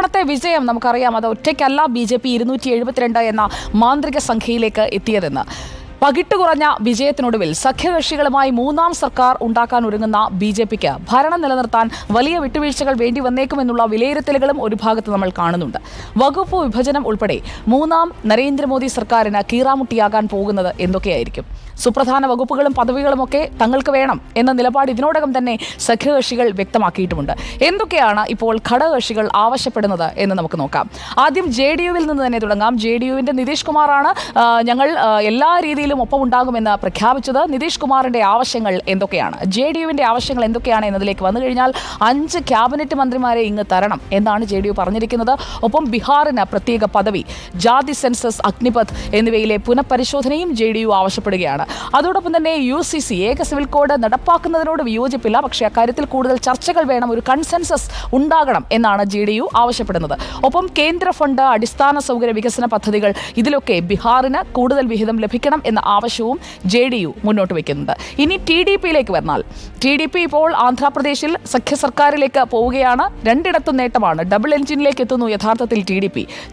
ഇത്തവണത്തെ വിജയം നമുക്കറിയാം, അത് ഒറ്റയ്ക്കല്ല BJP 272 എന്ന മാന്ത്രിക സംഖ്യയിലേക്ക് എത്തിയതെന്ന്. പകിട്ട് കുറഞ്ഞ വിജയത്തിനൊടുവിൽ സഖ്യകക്ഷികളുമായി മൂന്നാം സർക്കാർ ഉണ്ടാക്കാൻ ഒരുങ്ങുന്ന BJPക്ക് ഭരണം നിലനിർത്താൻ വലിയ വിട്ടുവീഴ്ചകൾ വേണ്ടി വന്നേക്കുമെന്നുള്ള വിലയിരുത്തലുകളും ഒരു ഭാഗത്ത് നമ്മൾ കാണുന്നുണ്ട്. വകുപ്പ് വിഭജനം ഉൾപ്പെടെ മൂന്നാം നരേന്ദ്രമോദി സർക്കാരിന് കീറാമുട്ടിയാകാൻ പോകുന്നത് എന്തൊക്കെയായിരിക്കും? സുപ്രധാന വകുപ്പുകളും പദവികളുമൊക്കെ തങ്ങൾക്ക് വേണം എന്ന നിലപാട് ഇതിനോടകം തന്നെ സഖ്യകക്ഷികൾ വ്യക്തമാക്കിയിട്ടുമുണ്ട്. എന്തൊക്കെയാണ് ഇപ്പോൾ ഘടകകക്ഷികൾ ആവശ്യപ്പെടുന്നത് എന്ന് നമുക്ക് നോക്കാം. ആദ്യം JDUവിൽ നിന്ന് തന്നെ തുടങ്ങാം. JDUവിന്റെ നിതീഷ് കുമാറാണ് ഞങ്ങൾ എല്ലാ രീതിയിലും ഒപ്പം ഉണ്ടാകുമെന്ന് പ്രഖ്യാപിച്ചത്. നിതീഷ് കുമാറിന്റെ ആവശ്യങ്ങൾ എന്തൊക്കെയാണ്, JDUവിന്റെ ആവശ്യങ്ങൾ എന്തൊക്കെയാണ് എന്നതിലേക്ക് വന്നു കഴിഞ്ഞാൽ 5 ക്യാബിനറ്റ് മന്ത്രിമാരെ ഇങ്ങ് തരണം എന്നാണ് JDU പറഞ്ഞിരിക്കുന്നത്. ഒപ്പം ബീഹാറിന് പ്രത്യേക പദവി, ജാതി സെൻസസ്, അഗ്നിപഥ് എന്നിവയിലെ പുനഃപരിശോധനയും JDU ആവശ്യപ്പെടുകയാണ്. അതോടൊപ്പം തന്നെ UCC ഏക സിവിൽ കോഡ് നടപ്പാക്കുന്നതിനോട് വിയോജിപ്പില്ല, പക്ഷേ അക്കാര്യത്തിൽ കൂടുതൽ ചർച്ചകൾ വേണം, ഒരു കൺസെൻസസ് ഉണ്ടാകണം എന്നാണ് JDU ആവശ്യപ്പെടുന്നത്. ഒപ്പം കേന്ദ്ര ഫണ്ട്, അടിസ്ഥാന സൗകര്യ വികസന പദ്ധതികൾ, ഇതിലൊക്കെ ബീഹാറിന് കൂടുതൽ വിഹിതം ലഭിക്കണം എന്ന ആവശ്യവും JDU മുന്നോട്ട് വയ്ക്കുന്നുണ്ട്. ഇനി TDPയിലേക്ക് വന്നാൽ, TDP ഇപ്പോൾ ആന്ധ്രാപ്രദേശിൽ സഖ്യ സർക്കാരിലേക്ക് പോവുകയാണ്. രണ്ടിടത്തും നേട്ടമാണ്. ഡബിൾ എഞ്ചിനിലേക്ക് എത്തുന്നു യഥാർത്ഥത്തിൽ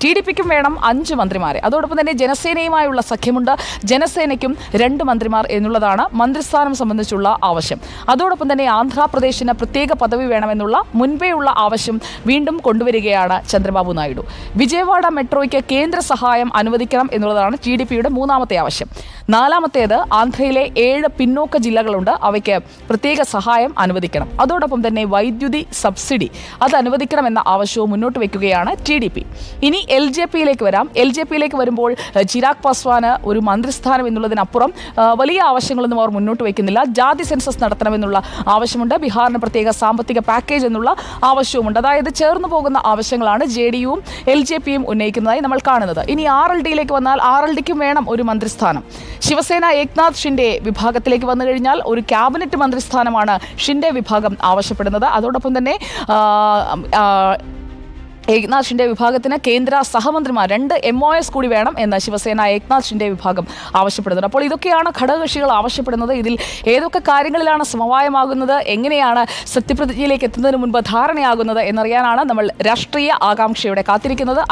TDPക്കും വേണം 5 മന്ത്രിമാരെ. അതോടൊപ്പം തന്നെ ജനസേനയുമായുള്ള സഖ്യമുണ്ട്. ജനസേനയ്ക്കും 2 മന്ത്രിമാർ എന്നുള്ളതാണ് മന്ത്രിസ്ഥാനം സംബന്ധിച്ചുള്ള ആവശ്യം. അതോടൊപ്പം തന്നെ ആന്ധ്രാപ്രദേശിന് പ്രത്യേക പദവി വേണമെന്നുള്ള മുൻപേയുള്ള ആവശ്യം വീണ്ടും കൊണ്ടുവരികയാണ് ചന്ദ്രബാബു നായിഡു. വിജയവാഡ മെട്രോയ്ക്ക് കേന്ദ്ര സഹായം അനുവദിക്കണം എന്നുള്ളതാണ് TDPയുടെ മൂന്നാമത്തെ ആവശ്യം. നാലാമത്തേത്, ആന്ധ്രയിലെ 7 പിന്നോക്ക ജില്ലകളുണ്ട്, അവയ്ക്ക് പ്രത്യേക സഹായം അനുവദിക്കണം. അതോടൊപ്പം തന്നെ വൈദ്യുതി സബ്സിഡി അത് അനുവദിക്കണമെന്ന ആവശ്യവും മുന്നോട്ട് വയ്ക്കുകയാണ് TDP. ഇനി LJPയിലേക്ക് വരാം. LJPയിലേക്ക് വരുമ്പോൾ ചിരാഗ് പാസ്വാന് ഒരു മന്ത്രിസ്ഥാനം എന്നുള്ളതിനപ്പുറം വലിയ ആവശ്യങ്ങളൊന്നും അവർ മുന്നോട്ട് വയ്ക്കുന്നില്ല. ജാതി സെൻസസ് നടത്തണമെന്നുള്ള ആവശ്യമുണ്ട്. ബീഹാറിന് പ്രത്യേക സാമ്പത്തിക പാക്കേജ് എന്നുള്ള ആവശ്യവുമുണ്ട്. അതായത് ചേർന്നു പോകുന്ന ആവശ്യങ്ങളാണ് JDUവും LJPയും ഉന്നയിക്കുന്നതായി നമ്മൾ കാണുന്നത്. ഇനി RLDയിലേക്ക് വന്നാൽ RLDക്കും വേണം ഒരു മന്ത്രിസ്ഥാനം. ശിവസേന ഏക്നാഥ് ഷിൻഡെ വിഭാഗത്തിലേക്ക് വന്നു കഴിഞ്ഞാൽ ഒരു ക്യാബിനറ്റ് മന്ത്രിസ്ഥാനമാണ് ഷിൻഡെ വിഭാഗം ആവശ്യപ്പെടുന്നത്. അതോടൊപ്പം തന്നെ ഏക്നാഥ് ഷിൻഡെ വിഭാഗത്തിന് കേന്ദ്ര സഹമന്ത്രിമാർ 2 MOS കൂടി വേണം എന്ന് ശിവസേന ഏക്നാഥ് ഷിൻഡെ വിഭാഗം ആവശ്യപ്പെടുന്നത്. അപ്പോൾ ഇതൊക്കെയാണ് ഘടകകക്ഷികൾ ആവശ്യപ്പെടുന്നത്. ഇതിൽ ഏതൊക്കെ കാര്യങ്ങളിലാണ് സമവായമാകുന്നത്, എങ്ങനെയാണ് സത്യപ്രതിജ്ഞയിലേക്ക് എത്തുന്നതിന് മുൻപ് ധാരണയാകുന്നത് എന്നറിയാനാണ് നമ്മൾ രാഷ്ട്രീയ ആകാംക്ഷയോടെ കാത്തിരിക്കുന്നത്.